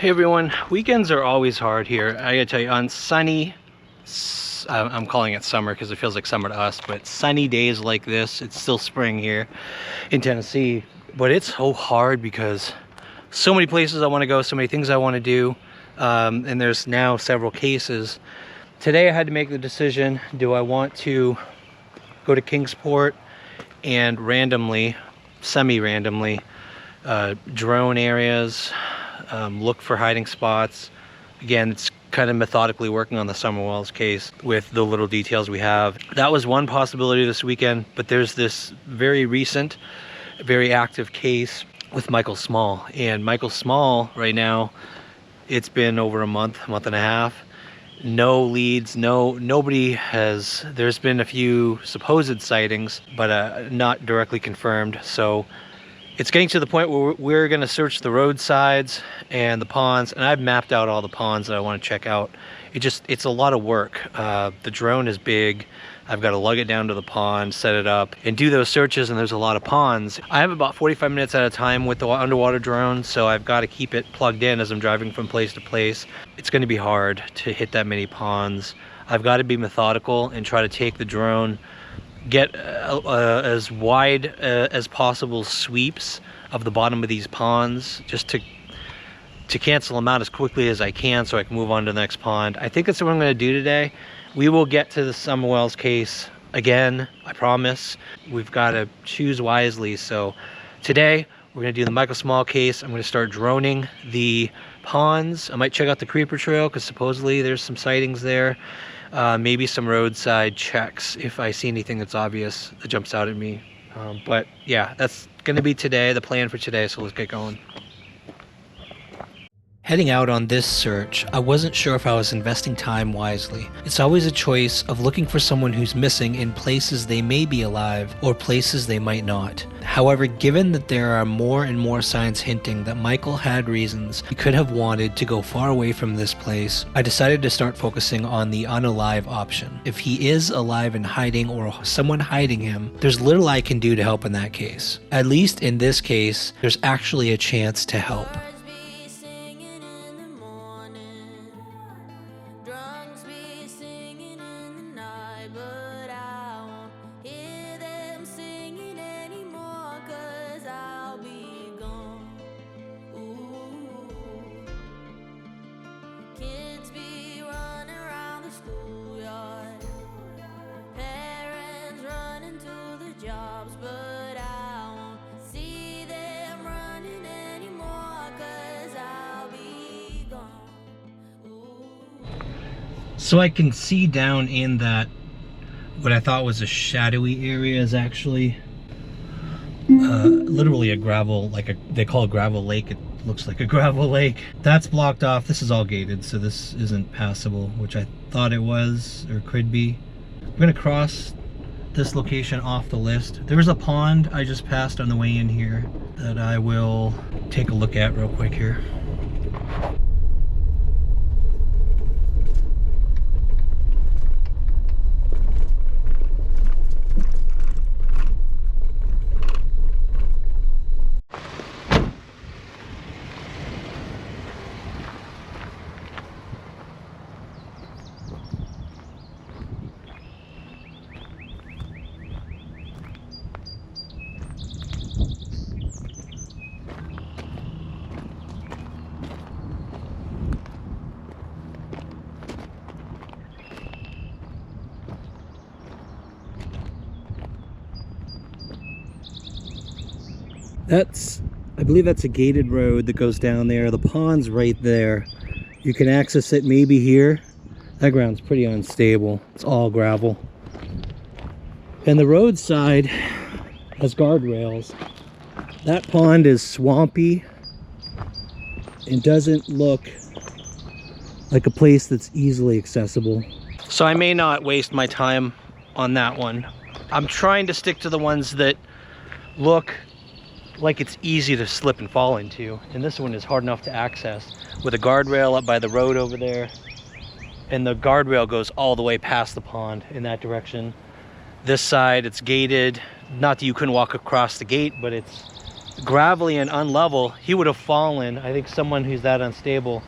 Hey everyone, weekends are always hard here. I gotta tell you, on sunny, I'm calling it summer because it feels like summer to us, but sunny days like this, it's still spring here in Tennessee, but it's so hard because so many places I want to go, so many things I want to do, and there's now several cases. Today I had to make the decision, do I want to go to Kingsport and randomly, semi-randomly, drone areas, look for hiding spots. Again, it's kind of methodically working on the Summer Wells case with the little details we have. That was one possibility this weekend, but there's this very recent, very active case with Michael Small. And Michael Small right now, it's been over a month and a half. No leads, nobody has, there's been a few supposed sightings, but not directly confirmed. So it's getting to the point where we're going to search the roadsides and the ponds, and I've mapped out all the ponds that I want to check out. It's a lot of work. The drone is big. I've got to lug it down to the pond, set it up, and do those searches, and there's a lot of ponds. I have about 45 minutes at a time with the underwater drone, so I've got to keep it plugged in as I'm driving from place to place. It's going to be hard to hit that many ponds. I've got to be methodical and try to take the drone, get as wide as possible sweeps of the bottom of these ponds, just to cancel them out as quickly as I can so I can move on to the next pond. I think that's what I'm going to do today. We will get to the Summer Wells case again, I promise. We've got to choose wisely. So today we're going to do the Michael Small case. I'm going to start droning the ponds. I might check out the Creeper Trail because supposedly there's some sightings there. Maybe some roadside checks if I see anything that's obvious that jumps out at me. But yeah, that's going to be today, the plan for today, so let's get going. Heading out on this search, I wasn't sure if I was investing time wisely. It's always a choice of looking for someone who's missing in places they may be alive or places they might not. However, given that there are more and more signs hinting that Michael had reasons he could have wanted to go far away from this place, I decided to start focusing on the unalive option. If he is alive and hiding or someone hiding him, there's little I can do to help in that case. At least in this case, there's actually a chance to help. So I can see down in that, what I thought was a shadowy area is actually literally a gravel, they call it gravel lake. It looks like a gravel lake. That's blocked off. This is all gated, so this isn't passable, which I thought it was or could be. I'm gonna cross this location off the list. There's a pond I just passed on the way in here that I will take a look at real quick here. I believe that's a gated road that goes down there. The pond's right there. You can access it maybe here. That ground's pretty unstable. It's all gravel. And the roadside has guardrails. That pond is swampy and doesn't look like a place that's easily accessible. So I may not waste my time on that one. I'm trying to stick to the ones that look like it's easy to slip and fall into, and this one is hard enough to access with a guardrail up by the road over there, and the guardrail goes all the way past the pond in that direction. This side, it's gated. Not that you couldn't walk across the gate, but it's gravelly and unlevel, he would have fallen. I think someone who's that unstable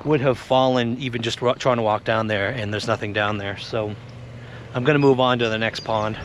would have fallen even just trying to walk down there, and there's nothing down there. So I'm gonna move on to the next pond.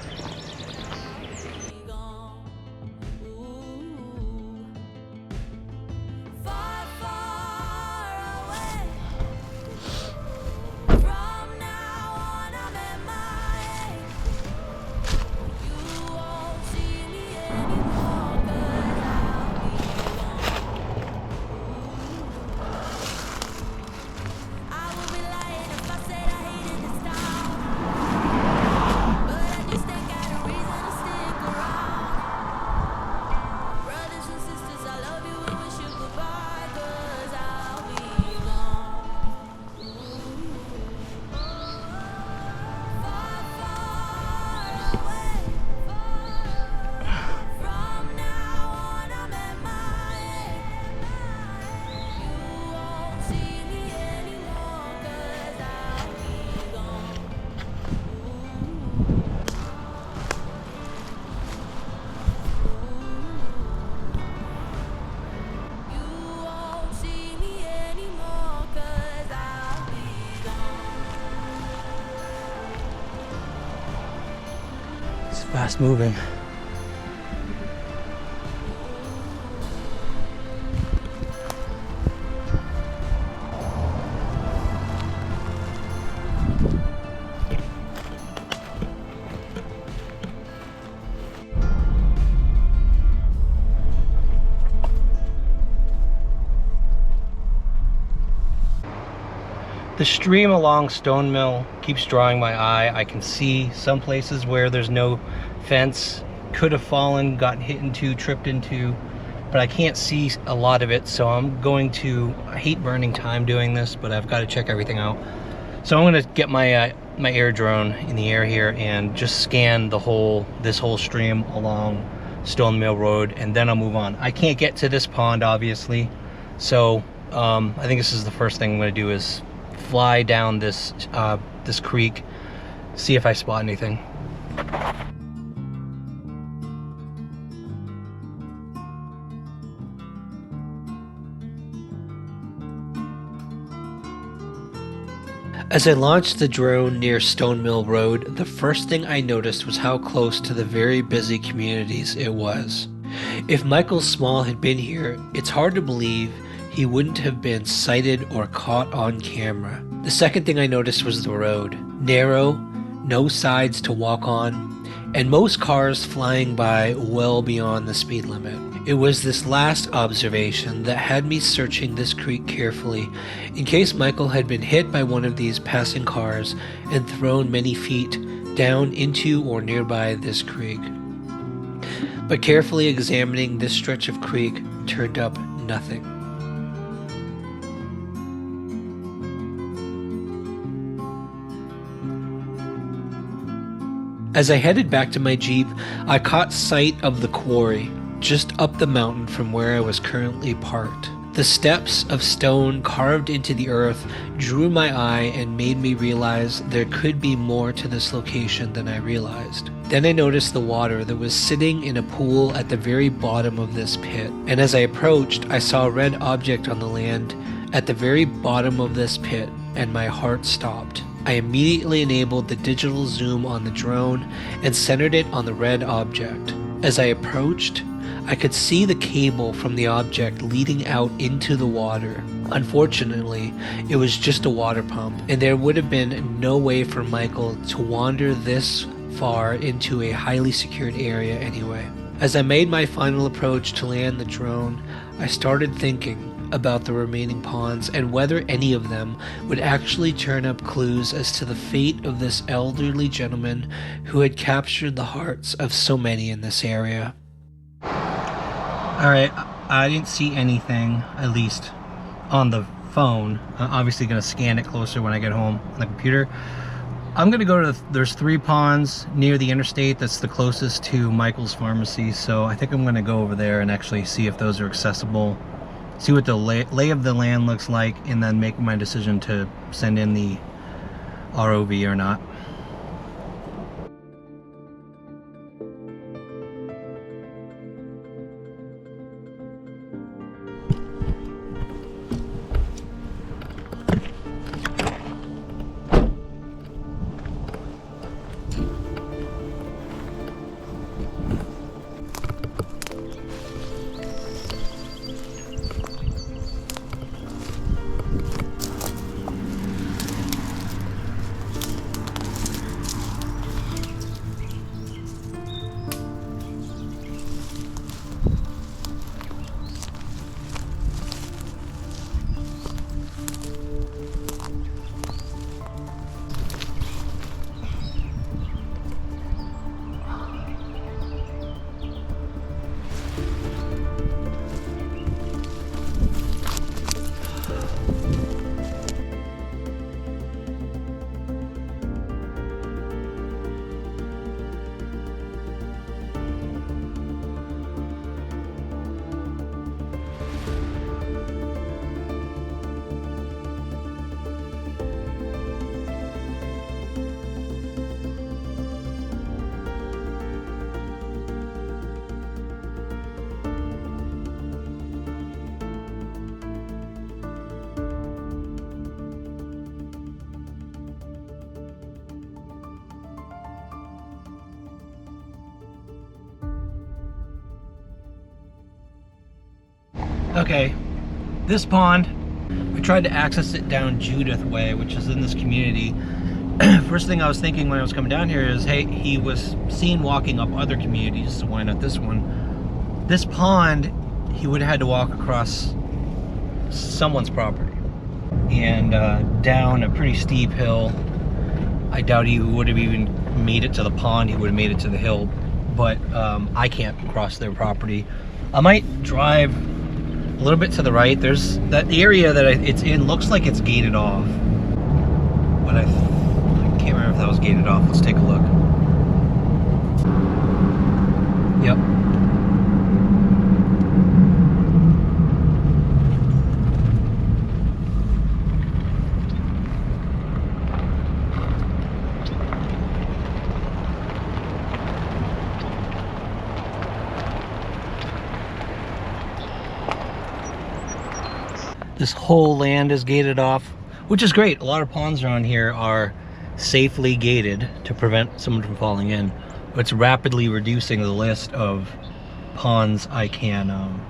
Fast moving. The stream along Stone Mill keeps drawing my eye. I can see some places where there's no fence, could have fallen, gotten hit into, tripped into, but I can't see a lot of it, so I'm going to, I hate burning time doing this, but I've got to check everything out. So I'm going to get my my air drone in the air here and just scan this whole stream along Stone Mill Road, and then I'll move on. I can't get to this pond, obviously, so I think this is the first thing I'm going to do is fly down this this creek, see if I spot anything. As I launched the drone near Stone Mill Road, the first thing I noticed was how close to the very busy communities it was. If Michael Small had been here, it's hard to believe he wouldn't have been sighted or caught on camera. The second thing I noticed was the road. Narrow, no sides to walk on, and most cars flying by well beyond the speed limit. It was this last observation that had me searching this creek carefully in case Michael had been hit by one of these passing cars and thrown many feet down into or nearby this creek. But carefully examining this stretch of creek turned up nothing. As I headed back to my Jeep, I caught sight of the quarry just up the mountain from where I was currently parked. The steps of stone carved into the earth drew my eye and made me realize there could be more to this location than I realized. Then I noticed the water that was sitting in a pool at the very bottom of this pit, and as I approached, I saw a red object on the land at the very bottom of this pit, and my heart stopped. I immediately enabled the digital zoom on the drone and centered it on the red object. As I approached, I could see the cable from the object leading out into the water. Unfortunately, it was just a water pump, and there would have been no way for Michael to wander this far into a highly secured area anyway. As I made my final approach to land the drone, I started thinking about the remaining ponds and whether any of them would actually turn up clues as to the fate of this elderly gentleman who had captured the hearts of so many in this area. Alright, I didn't see anything, at least on the phone. I'm obviously going to scan it closer when I get home on the computer. I'm going to go to there's 3 ponds near the interstate that's the closest to Michael's pharmacy, so I think I'm going to go over there and actually see if those are accessible, see what the lay of the land looks like, and then make my decision to send in the ROV or not. Okay, this pond, I tried to access it down Judith Way, which is in this community. First thing I was thinking when I was coming down here is, hey, he was seen walking up other communities, so why not this one? This pond, he would have had to walk across someone's property and down a pretty steep hill. I doubt he would have even made it to the pond. He would have made it to the hill, but I can't cross their property. I might drive a little bit to the right. There's that area that it's in, looks like it's gated off, but I can't remember if that was gated off. Let's take a look. Yep. This whole land is gated off, which is great. A lot of ponds around here are safely gated to prevent someone from falling in. It's rapidly reducing the list of ponds I can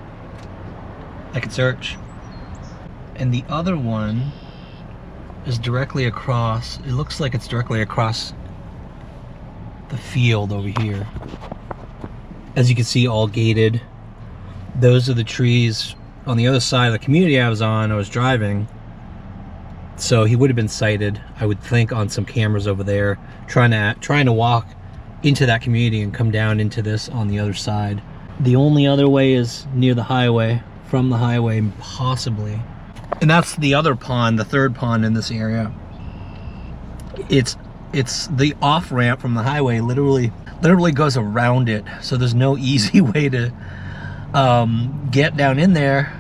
search. And the other one is directly across. It looks like it's directly across the field over here. As you can see, all gated. Those are the trees on the other side of the community I was driving. So he would have been sighted, I would think, on some cameras over there, trying to walk into that community and come down into this on the other side. The only other way is near the highway, from the highway, possibly. And that's the other pond, the third pond in this area. It's the off-ramp from the highway literally goes around it, so there's no easy way to get down in there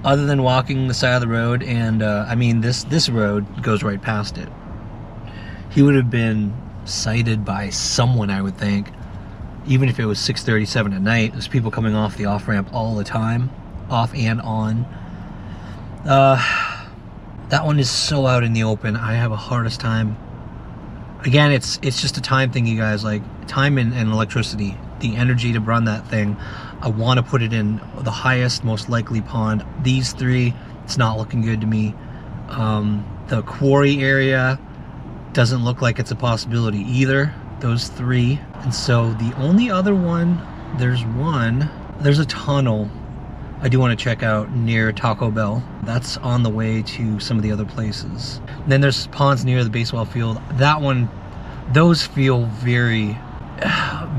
other than walking the side of the road. And I mean, this road goes right past it. He would have been sighted by someone, I would think, even if it was 6:37 at night. There's people coming off the off-ramp all the time, off and on. That one is so out in the open. I have a hardest time. Again, it's just a time thing, you guys. Like, time and electricity, the energy to run that thing. I want to put it in the highest, most likely pond. These three, it's not looking good to me. The quarry area doesn't look like it's a possibility either. Those three. And so the only other one, there's a tunnel I do want to check out near Taco Bell. That's on the way to some of the other places. And then there's ponds near the baseball field. That one, those feel very,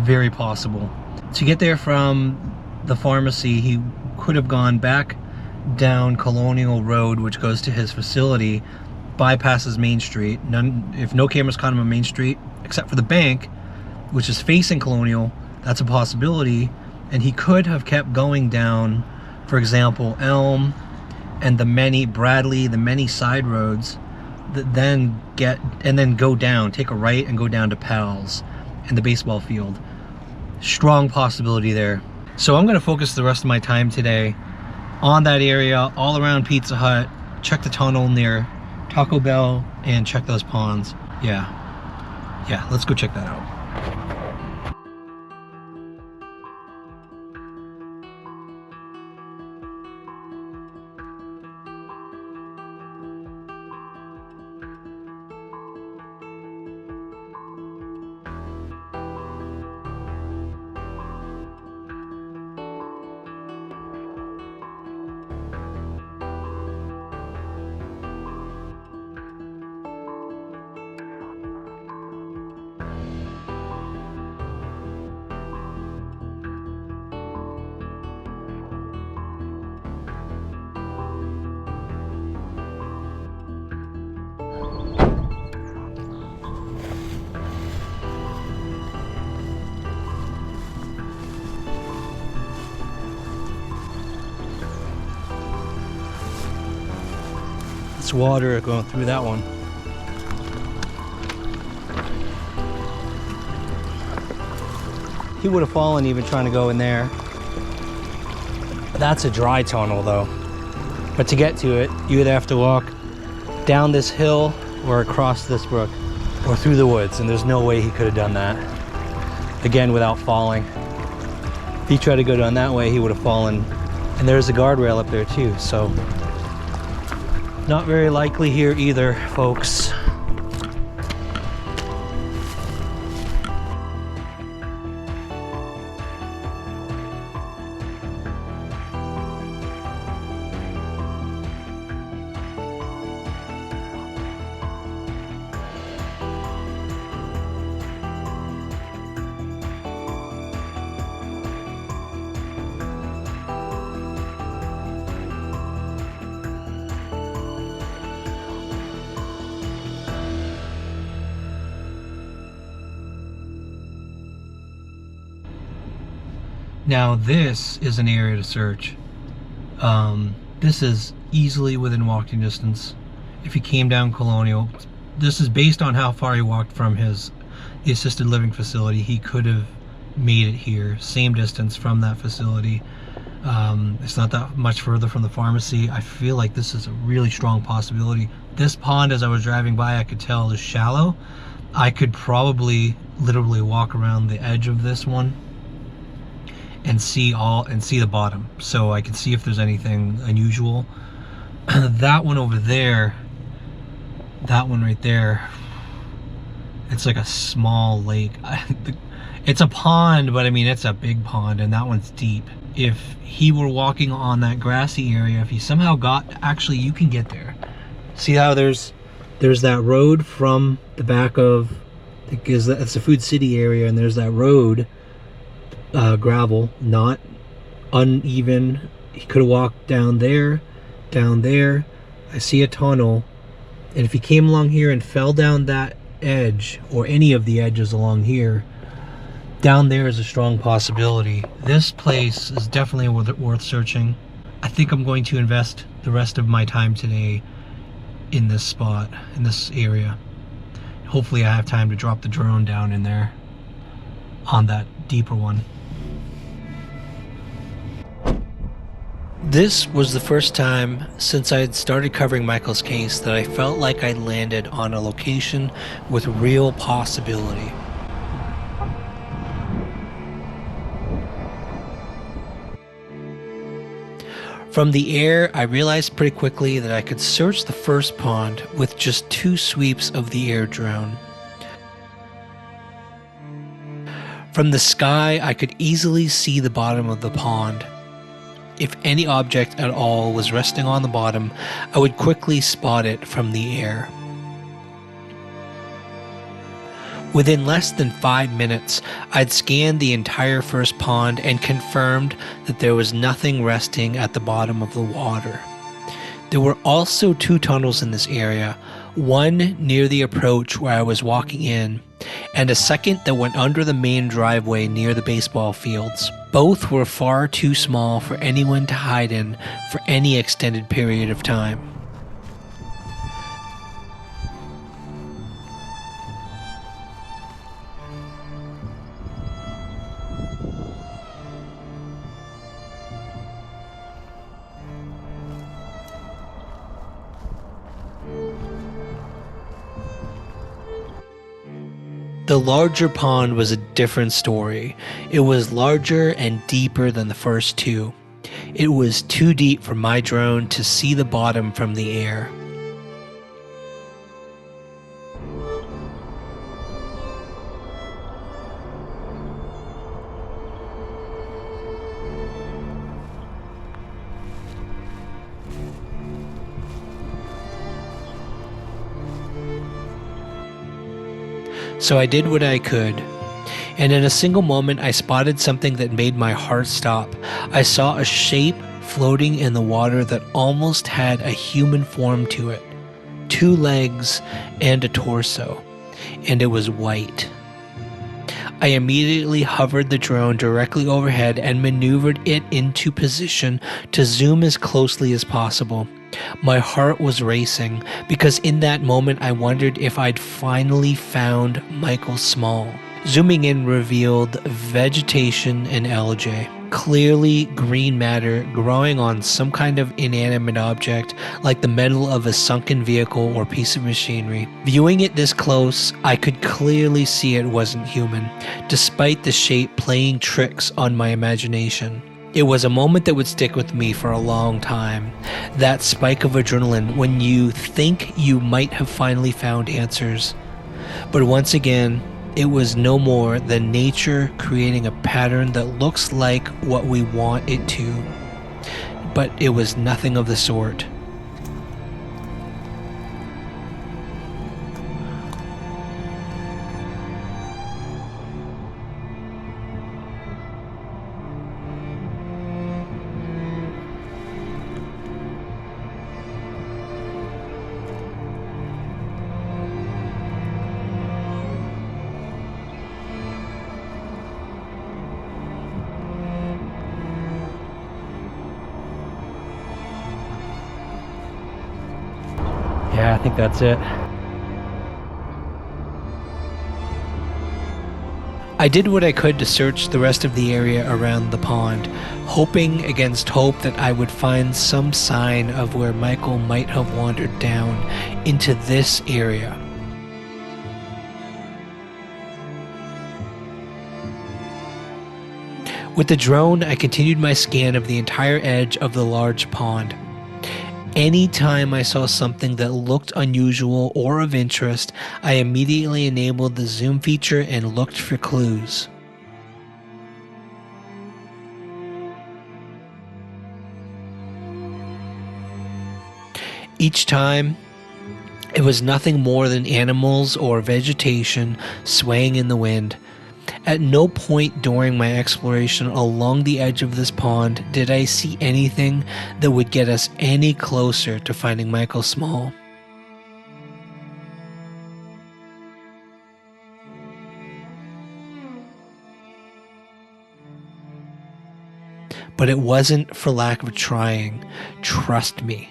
very possible. To get there from the pharmacy, he could have gone back down Colonial Road, which goes to his facility, bypasses Main Street. If no cameras caught him on Main Street, except for the bank, which is facing Colonial, that's a possibility. And he could have kept going down, for example, Elm and the many side roads that then go down, take a right and go down to Pals and the baseball field. Strong possibility there. So I'm going to focus the rest of my time today on that area, all around Pizza Hut, check the tunnel near Taco Bell, and check those ponds. Yeah, let's go check that out. It's water going through that one. He would have fallen even trying to go in there. That's a dry tunnel though. But to get to it, you either have to walk down this hill or across this brook or through the woods, and there's no way he could have done that, again, without falling. If he tried to go down that way, he would have fallen And there's a guardrail up there too, so not very likely here either, folks. Now this is an area to search. This is easily within walking distance. If he came down Colonial, this is based on how far he walked from the assisted living facility. He could have made it here, same distance from that facility. It's not that much further from the pharmacy. I feel like this is a really strong possibility. This pond, as I was driving by, I could tell is shallow. I could probably literally walk around the edge of this one and see the bottom, so I can see if there's anything unusual. That one over there, that one right there, it's like a small lake. It's a pond, but I mean it's a big pond, and that one's deep. If he were walking on that grassy area, if he somehow got, actually you can get there. See how there's that road from the back of, because that's the Food City area, and there's that road, gravel, not uneven. He could have walked down there. I see a tunnel, and if he came along here and fell down that edge, or any of the edges along here, down there is a strong possibility. This place is definitely worth searching. I think I'm going to invest the rest of my time today in this spot, in this area. Hopefully I have time to drop the drone down in there on that deeper one. This was the first time since I had started covering Michael's case that I felt like I'd landed on a location with real possibility. From the air, I realized pretty quickly that I could search the first pond with just 2 sweeps of the air drone. From the sky, I could easily see the bottom of the pond. If any object at all was resting on the bottom, I would quickly spot it from the air. Within less than 5 minutes, I'd scanned the entire first pond and confirmed that there was nothing resting at the bottom of the water. There were also 2 tunnels in this area, one near the approach where I was walking in, and a second that went under the main driveway near the baseball fields. Both were far too small for anyone to hide in for any extended period of time. The larger pond was a different story. It was larger and deeper than the first 2. It was too deep for my drone to see the bottom from the air. So I did what I could, and in a single moment I spotted something that made my heart stop. I saw a shape floating in the water that almost had a human form to it. 2 legs and a torso, and it was white. I immediately hovered the drone directly overhead and maneuvered it into position to zoom as closely as possible. My heart was racing because in that moment I wondered if I'd finally found Michael Small. Zooming in revealed vegetation and algae, clearly green matter growing on some kind of inanimate object like the metal of a sunken vehicle or piece of machinery. Viewing it this close, I could clearly see it wasn't human, despite the shape playing tricks on my imagination. It was a moment that would stick with me for a long time. That spike of adrenaline when you think you might have finally found answers. But once again, it was no more than nature creating a pattern that looks like what we want it to. But it was nothing of the sort. Yeah, I think that's it. I did what I could to search the rest of the area around the pond, hoping against hope that I would find some sign of where Michael might have wandered down into this area. With the drone, I continued my scan of the entire edge of the large pond. Anytime I saw something that looked unusual or of interest, I immediately enabled the zoom feature and looked for clues. Each time, it was nothing more than animals or vegetation swaying in the wind. At no point during my exploration along the edge of this pond did I see anything that would get us any closer to finding Michael Small. But it wasn't for lack of trying. Trust me.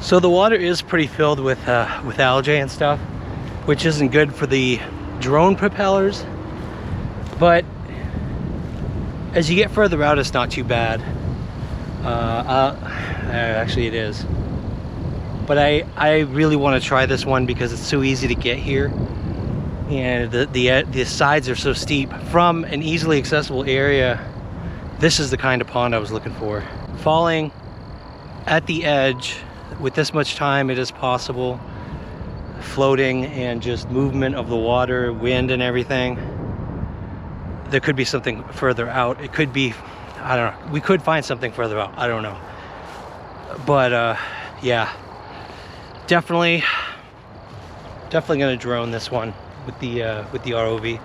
So the water is pretty filled with algae and stuff, which isn't good for the drone propellers. But as you get further out, it's not too bad. Actually, it is. But I really want to try this one because it's so easy to get here, and the sides are so steep. From an easily accessible area, this is the kind of pond I was looking for. Falling at the edge with this much time, it is possible. Floating and just movement of the water, wind and everything. There could be something further out. It could be, I don't know. We could find something further out. I don't know. But yeah, definitely gonna drone this one with the ROV.